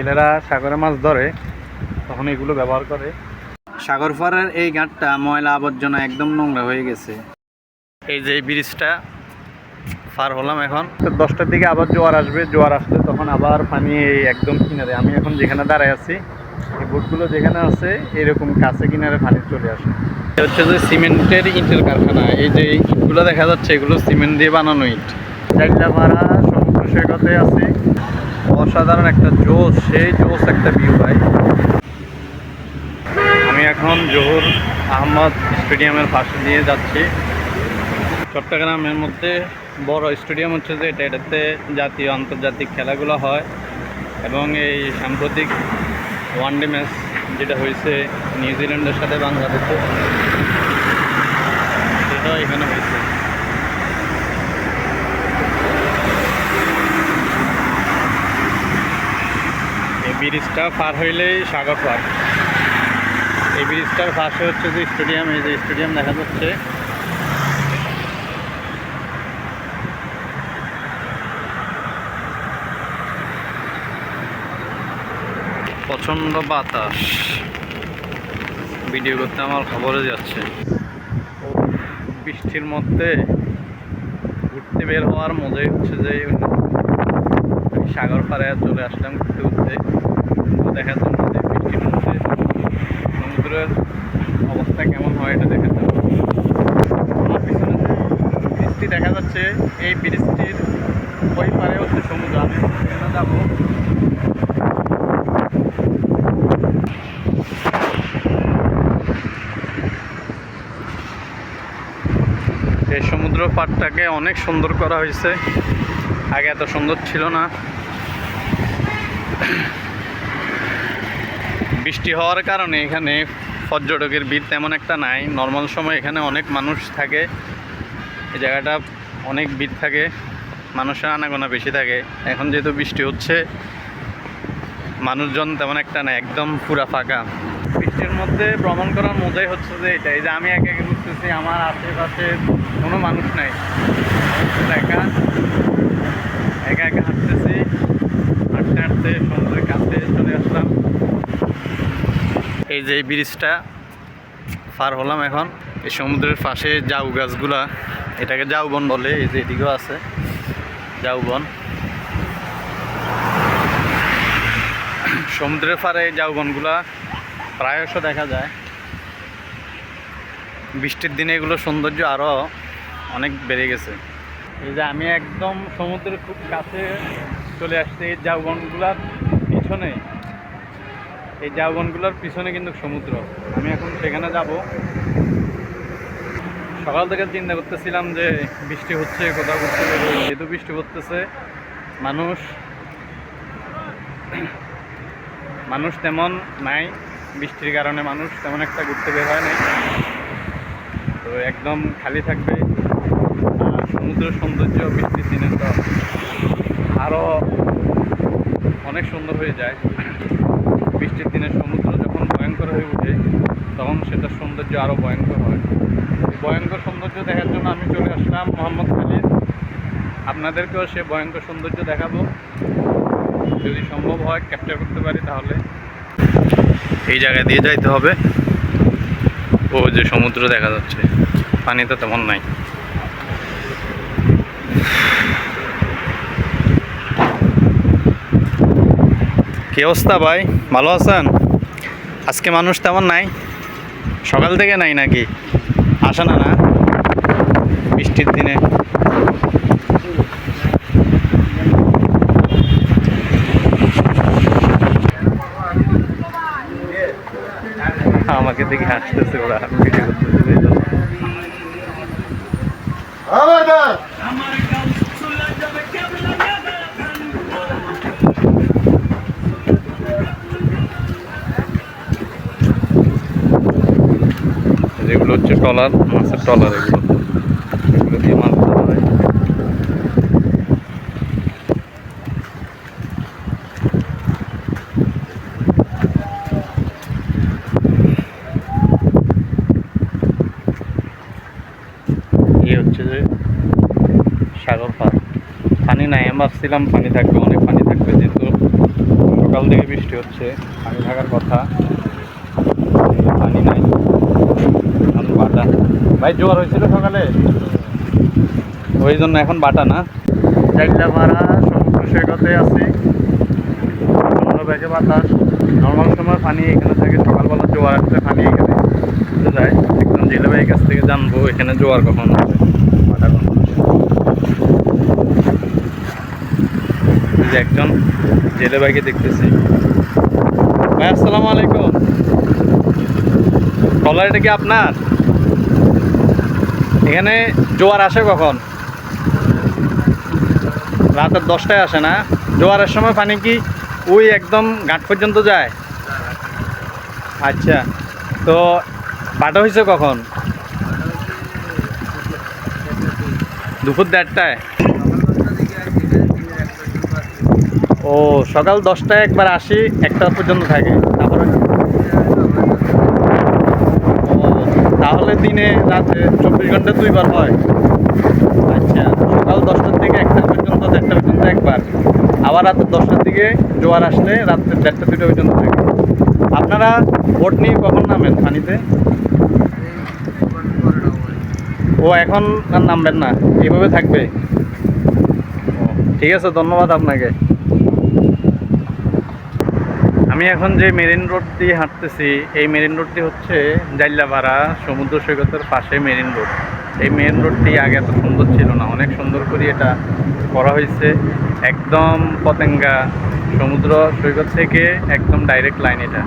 ছেলেরা সাগরে মাছ ধরে তখন এগুলো ব্যবহার করে। সাগর পাড়ের এই ঘাটটা ময়লা আবর্জনা একদম নোংরা হয়ে গেছে। এই যে ব্রিজটা পার হলাম, এখন 10টার দিকে আবার জোয়ার আসবে। জোয়ার আসলে তখন আবার পানি এই একদম কিনারে, আমি এখন যেখানে দাঁড়ায় আছি এই বোটগুলো যেখানে আছে এরকম কাছে কিনারে পানি চলে আসে। এটা হচ্ছে যে সিমেন্টের ইটের কারখানা। এই যে ইটগুলো দেখা যাচ্ছে এগুলো সিমেন্ট দিয়ে বানানো ইট। জাইলাপাড়া সমুদ্র সৈকতে আছে, অসাধারণ একটা জোশ, সেই জোশ একটা ভিউ ভাই। আমি এখন জহুর আহমদ স্টেডিয়ামের পাশে দিয়ে যাচ্ছি। চট্টগ্রামের মধ্যে বড় স্টেডিয়াম হচ্ছে যে এটাতে জাতীয় আন্তর্জাতিক খেলাগুলো হয়, এবং এই সাম্প্রতিক ওয়ানডে ম্যাচ যেটা হয়েছে নিউজিল্যান্ডের সাথে বাংলাদেশে, সেটা এখানে হয়েছে। এই ব্রিজটা পার হইলেই সাগর পার। এই ব্রিজটার পাশে হচ্ছে যে স্টেডিয়াম, এই যে স্টেডিয়াম দেখা যাচ্ছে। প্রচণ্ড বাতাস, ভিডিও করতে আমার খবরে যাচ্ছে। বৃষ্টির মধ্যে ঘুরতে বের হওয়ার মজাই হচ্ছে যে সাগর পাড়ে চলে আসলাম ঘুরতে ঘুরতে, দেখার জন্য যে বৃষ্টির মধ্যে সমুদ্রের অবস্থা কেমন হয় এটা দেখার জন্য। আমার পিছনে যে ব্রিজটি দেখা যাচ্ছে, এই ব্রিজটির ওই পারে হচ্ছে সমুদ্র। আমি সেখানে যাবো। এই সমুদ্র পাড়টাকে অনেক সুন্দর করা হয়েছে, আগে এত সুন্দর ছিল না। বৃষ্টি হওয়ার কারণে এখানে পর্যটকের ভিড় তেমন একটা নাই। নর্মাল সময় এখানে অনেক মানুষ থাকে, এই জায়গাটা অনেক ভিড় থাকে, মানুষের আনাগোনা বেশি থাকে। এখন যেহেতু বৃষ্টি হচ্ছে মানুষজন তেমন একটা নাই, একদম পুরা ফাঁকা। বৃষ্টির মধ্যে ভ্রমণ করার মজাই হচ্ছে যে এটাই, যে আমি একা একা ঘুরতেছি, আমার আশেপাশে কোনো মানুষ নাই, একা একা একা হাঁটতেছি। হাঁটতে হাঁটতে সমুদ্রের কাছে চলে আসলাম। এই যে ব্রিজটা পার হলাম এখন। এই সমুদ্রের পাশে জাউ গাছগুলা, এটাকে জাউবন বলে। এই যে এদিকেও আছে জাউবন। সমুদ্রের পাড়ে এই জাউবনগুলা প্রায়শ দেখা যায়। বৃষ্টির দিনে এগুলো সৌন্দর্য আরও অনেক বেড়ে গেছে। এই যে আমি একদম সমুদ্রের খুব কাছে চলে আসছি। এই জাউবনগুলার পিছনে, এই জাউবনগুলোর পিছনে কিন্তু সমুদ্র। আমি এখন সেখানে যাব। সকাল থেকে চিন্তা করতেছিলাম যে বৃষ্টি হচ্ছে, কোথাও ঘুরতে যাবো। যেহেতু বৃষ্টি পড়তেছে, মানুষ তেমন নাই, বৃষ্টির কারণে মানুষ তেমন একটা ঘুরতে বের হয় নাই, তো একদম খালি থাকবে। সমুদ্রের সৌন্দর্য বৃষ্টির দিনে তো আরও অনেক সুন্দর হয়ে যায়। বৃষ্টির দিনে সমুদ্র যখন ভয়ঙ্কর হয়ে ওঠে তখন সেটার সৌন্দর্য আরও ভয়ঙ্কর হয়। এই ভয়ঙ্কর সৌন্দর্য দেখার জন্য আমি চলে আসলাম মোহাম্মদখালী। আপনাদেরকেও সে ভয়ঙ্কর সৌন্দর্য দেখাবো, যদি সম্ভব হয় ক্যাপচার করতে পারি তাহলে। এই জায়গা দিয়ে যাইতে হবে। ও যে সমুদ্র দেখা যাচ্ছে, পানি তো তেমন নাই। কি অবস্থা ভাই, ভালো আছেন? আজকে মানুষ তেমন নাই, সকাল থেকে নাই নাকি? আসে না না বৃষ্টির দিনে? আমাকে দেখে হাসতেছে ওরা, ভিডিও করতেছে। যেগুলো হচ্ছে ট্রলার, মাছের ট্রলার, এগুলো দিয়ে মাছ ধরা হয়। এই হচ্ছে যে সাগর পার। পানি নাই, আমি ভাবছিলাম পানি থাকবে, অনেক পানি থাকবে, যেহেতু সকাল সকাল থেকে বৃষ্টি হচ্ছে, পানি থাকার কথা, পানি নাই। এখন বাটা। ভাই জোয়ার হয়েছিল সকালে, ওই জন্য এখন বাটা না। জাইলাপাড়া সমুদ্র সৈকতে আছি, ঠান্ডা ব্যাগে বাতাস। নর্মাল সময় পানি এখানে থাকে, সকালবেলা জোয়ার আসলে পানি এখানে চলে যায়। একদম জেলে ভাইয়ের কাছ থেকে জানবো এখানে জোয়ার কখন হবে, বাটা কখন আসে। একজন জেলে ভাইকে দেখতেছি। ভাই আসসালামু আলাইকুম, ট্রলার এটা কি আপনার? এখানে জোয়ার আসে কখন? রাতের 10টায় আসে না? জোয়ারের সময় পানি কি ওই একদম ঘাট পর্যন্ত যায়? আচ্ছা, তো বাটা হয়েছে কখন? দুপুর 1:30টায়। ও, সকাল 10টায় একবার আসি, 1টা পর্যন্ত থাকে, তারপরে? ও, তাহলে দিনে রাতে 24 ঘন্টা 2বার হয়। আচ্ছা, সকাল 10টার থেকে 1টা পর্যন্ত, 1:30টা পর্যন্ত একবার, আবার রাত 10টার দিকে জোয়ার আসলে রাত্রে 1:30, 2টা পর্যন্ত থাকে। আপনারা বোট নিয়ে কখন নামেন পানিতে? ও, এখন আর নামবেন না, এইভাবে থাকবে? ও, ঠিক আছে, ধন্যবাদ আপনাকে। আমি এখন যে মেরিন রোড দিয়ে হাঁটতেছি, এই মেরিন রোডটি হচ্ছে জাইলাপাড়া সমুদ্র সৈকতের পাশে মেরিন রোড। এই মেরিন রোডটি আগে এত সুন্দর ছিল না, অনেক সুন্দর করে এটা করা হয়েছে। একদম পতেঙ্গা সমুদ্র সৈকত থেকে একদম ডাইরেক্ট লাইন এটা।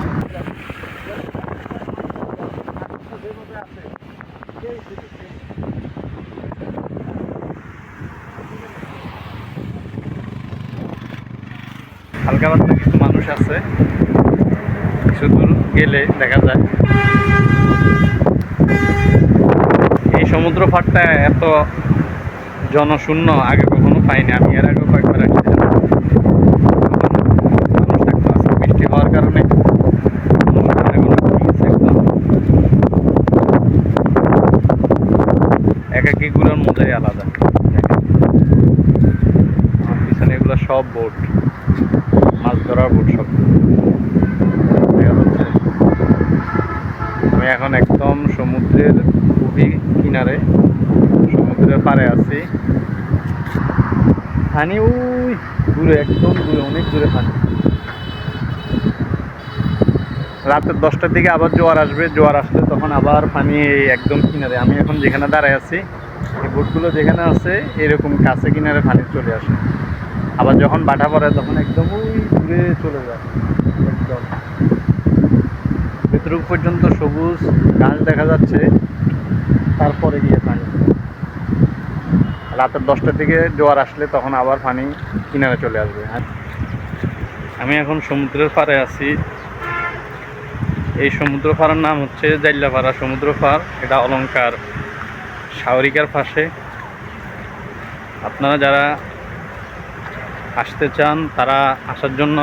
হালকা পাতলা কিছু মানুষ আছে, কিছু দূর গেলে দেখা যায়। এই সমুদ্র পাড়টা এত জনশূন্য আগে কখনো পাইনি, আমি এর আগেও কয়েকবার আসছিলাম। মানুষ থাকতো, আজকে বৃষ্টি হওয়ার কারণে একাকি ঘুরার মজাই আলাদা। আমার পিছনে এগুলো সব বোট, মাছ ধরার বোট সব। আমি এখন একদম সমুদ্রের খুবই কিনারে, সমুদ্রের পাড়ে আছি। পানি ওই দূরে, একদম দূরে, অনেক দূরে পানি। রাতের 10টার দিকে আবার জোয়ার আসবে, জোয়ার আসলে তখন আবার পানি একদম কিনারে। আমি এখন যেখানে দাঁড়ায় আছি, এই বোটগুলো যেখানে আছে এরকম কাছে কিনারে পানি চলে আসে। আবার যখন বাটা পড়ে তখন একদম ওই দূরে চলে যায়, একদম ভেতর পর্যন্ত সবুজ ঘাস দেখা যাচ্ছে, তারপরে গিয়ে পানি। রাতের 10টার দিকে জোয়ার আসলে তখন আবার পানি কিনারে চলে আসবে। আমি এখন সমুদ্রের পাড়ে আছি। এই সমুদ্র পাড়ের নাম হচ্ছে জাইলাপাড়া সমুদ্র পাড়। এটা অলংকার সাগরিকার পাশে। আপনারা যারা আসতে চান তারা আসার জন্য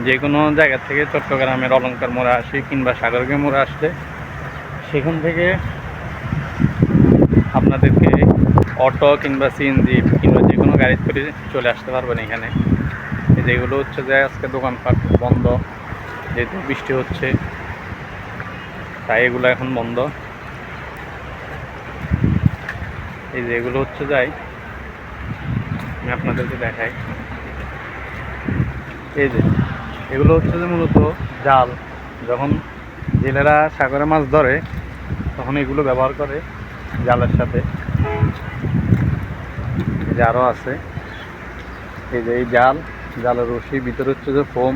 যে কোনো জায়গা থেকে চট্টগ্রামের অলংকার মোড়ে আসি কিংবা সাগরকে মোড়ে আসলে সেখান থেকে আপনাদেরকে অটো কিংবা সিএনজি কিংবা যে কোনো গাড়ি করে চলে আসতে পারবেন এখানে। যেগুলো হচ্ছে যে আজকে দোকানপাট বন্ধ, যেহেতু বৃষ্টি হচ্ছে তাই এগুলো এখন বন্ধ। এই যে এগুলো হচ্ছে যাই, আমি আপনাদেরকে দেখাই। এই যে এগুলো হচ্ছে যে মূলত জাল, যখন জেলেরা সাগরে মাছ ধরে তখন এগুলো ব্যবহার করে জালের সাথে। এই যে আরও আছে, এই যে এই জাল, জালের রশি, ভিতরে হচ্ছে যে ফোম,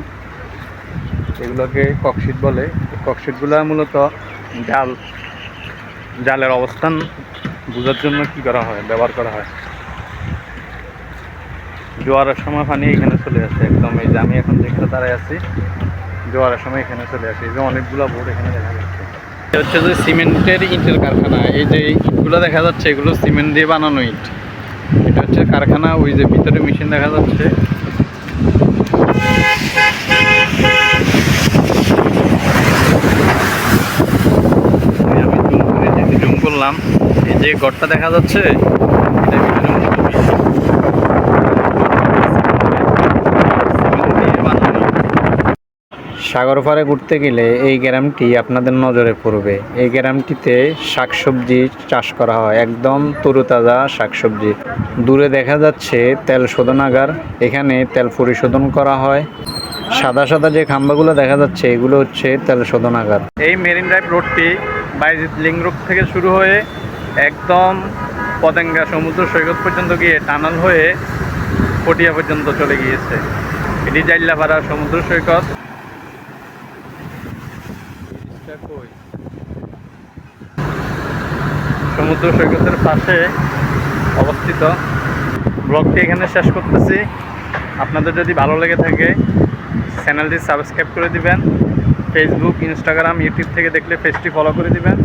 এগুলোকে ককশিট বলে। এই ককশিটগুলো মূলত জালের অবস্থান বোঝার জন্য কি করা হয়, ব্যবহার করা হয়। জোয়ারের সময় পানি এখানে চলে আসে একদম। এই যে আমি এখন যেখানে দাঁড়ায় আছি, জোয়ারের সময় এখানে চলে আসে। এই যে অনেকগুলো বোট এখানে দেখা যাচ্ছে। এটা হচ্ছে যে সিমেন্টের ইটের কারখানা। এই যে ইটগুলো দেখা যাচ্ছে এগুলো সিমেন্ট দিয়ে বানানো ইট। এটা হচ্ছে কারখানা। ওই যে ভিতরে মেশিন দেখা যাচ্ছে। আমি জুম করলাম, এই যে ঘরটা দেখা যাচ্ছে এটা ভিতরে মূলত মেশিন দিয়ে বানানো। সাগর পাড়ে ঘুরতে গেলে এই গ্রামটি আপনাদের নজরে পড়বে। এই গ্রামটিতে শাকসবজি চাষ করা হয়, একদম তরুতাজা শাকসবজি। দূরে দেখা যাচ্ছে তেল শোধনাগার, এখানে তেল পরিশোধন করা হয়। সাদা সাদা যে খাম্বাগুলো দেখা যাচ্ছে এগুলো হচ্ছে তেল শোধনাগার। এই মেরিন ড্রাইভ রোডটি বাইজিৎ লিং রোড থেকে শুরু হয়ে একদম পতেঙ্গা সমুদ্র সৈকত পর্যন্ত গিয়ে টানাল হয়ে পটিয়া পর্যন্ত চলে গিয়েছে। এটি জাইল্লাপাড়া সমুদ্র সৈকত। সমুদ্র সৈকতের পাশে অবস্থিত। ব্লগটি এখানে শেষ করতেছি। আপনাদের যদি ভালো লেগে থাকে চ্যানেলটি সাবস্ক্রাইব করে দিবেন। ফেসবুক, ইনস্টাগ্রাম, ইউটিউব থেকে দেখলে পেজটি ফলো করে দিবেন।